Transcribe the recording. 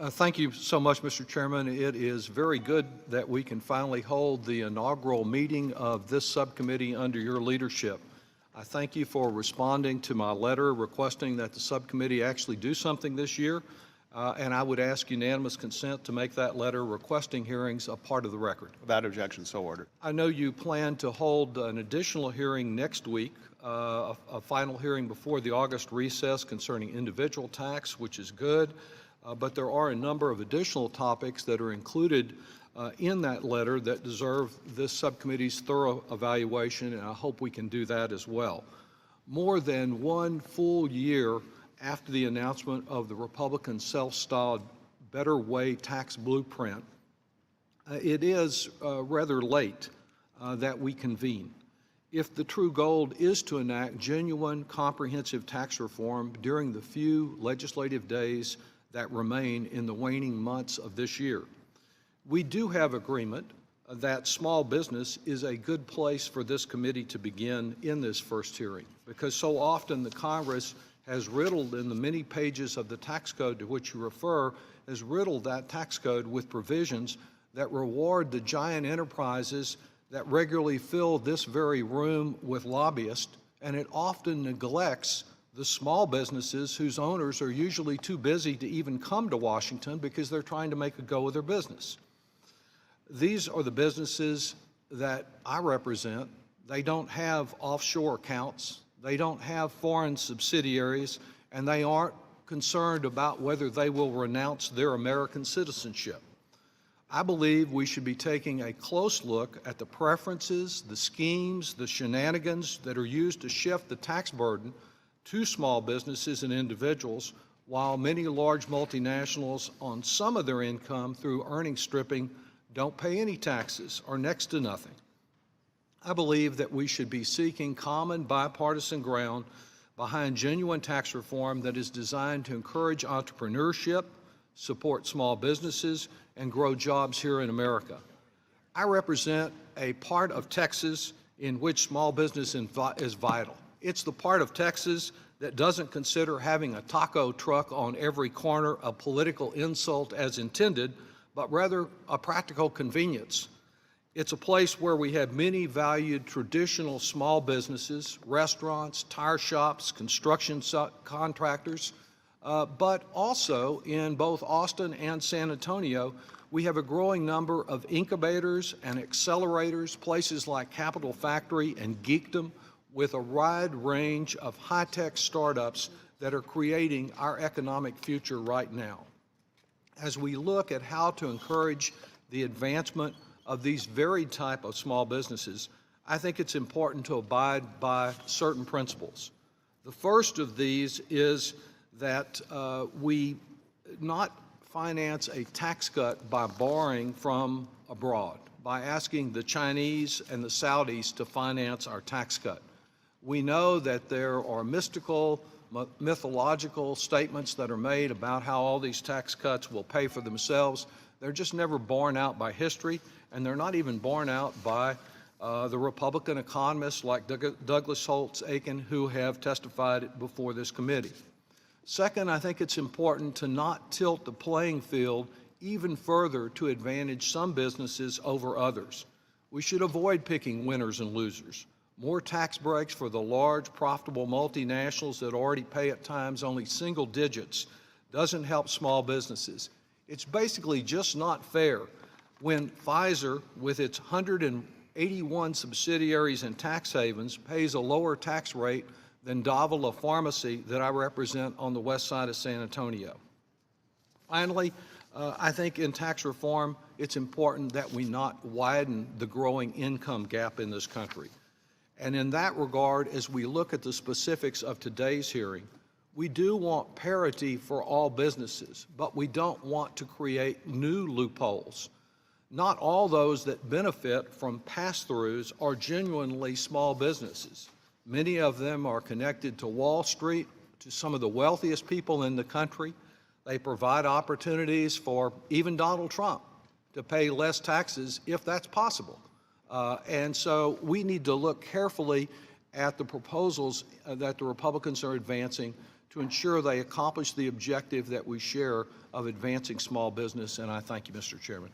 Thank you so much, Mr. Chairman. It is very good that we can finally hold the inaugural meeting of this subcommittee under your leadership. I thank you for responding to my letter requesting that the subcommittee actually do something this year, and I would ask unanimous consent to make that letter requesting hearings a part of the record. Without objection, so ordered. I know you plan to hold an additional hearing next week, a final hearing before the August recess concerning individual tax, which is good. But there are a number of additional topics that are included in that letter that deserve this subcommittee's thorough evaluation, and I hope we can do that as well. More than 1 full year after the announcement of the Republican self-styled Better Way tax blueprint, it is rather late that we convene. If the true goal is to enact genuine, comprehensive tax reform during the few legislative days that remain in the waning months of this year. We do have agreement that small business is a good place for this committee to begin in this first hearing, because so often the Congress has riddled in the many pages of the tax code to which you refer, has riddled that tax code with provisions that reward the giant enterprises that regularly fill this very room with lobbyists, and it often neglects the small businesses whose owners are usually too busy to even come to Washington because they're trying to make a go of their business. These are the businesses that I represent. They don't have offshore accounts, they don't have foreign subsidiaries, and they aren't concerned about whether they will renounce their American citizenship. I believe we should be taking a close look at the preferences, the schemes, the shenanigans that are used to shift the tax burden to small businesses and individuals, while many large multinationals on some of their income through earnings stripping don't pay any taxes or next to nothing. I believe that we should be seeking common bipartisan ground behind genuine tax reform that is designed to encourage entrepreneurship, support small businesses, and grow jobs here in America. I represent a part of Texas in which small business is vital. It's the part of Texas that doesn't consider having a taco truck on every corner a political insult as intended, but rather a practical convenience. It's a place where we have many valued traditional small businesses, restaurants, tire shops, construction contractors, but also in both Austin and San Antonio, we have a growing number of incubators and accelerators, places like Capital Factory and Geekdom, with a wide range of high-tech startups that are creating our economic future right now. As we look at how to encourage the advancement of these very type of small businesses, I think it's important to abide by certain principles. The first of these is that we not finance a tax cut by borrowing from abroad, by asking the Chinese and the Saudis to finance our tax cut. We know that there are mythological statements that are made about how all these tax cuts will pay for themselves. They're just never borne out by history, and they're not even borne out by the Republican economists like Douglas Holtz-Eakin, who have testified before this committee. Second, I think it's important to not tilt the playing field even further to advantage some businesses over others. We should avoid picking winners and losers. More tax breaks for the large, profitable multinationals that already pay at times only single digits doesn't help small businesses. It's basically just not fair when Pfizer, with its 181 subsidiaries and tax havens, pays a lower tax rate than Davila Pharmacy that I represent on the west side of San Antonio. Finally, I think in tax reform, it's important that we not widen the growing income gap in this country. And in that regard, as we look at the specifics of today's hearing, we do want parity for all businesses, but we don't want to create new loopholes. Not all those that benefit from pass-throughs are genuinely small businesses. Many of them are connected to Wall Street, to some of the wealthiest people in the country. They provide opportunities for even Donald Trump to pay less taxes if that's possible. And so we need to look carefully at the proposals that the Republicans are advancing to ensure they accomplish the objective that we share of advancing small business. And I thank you, Mr. Chairman.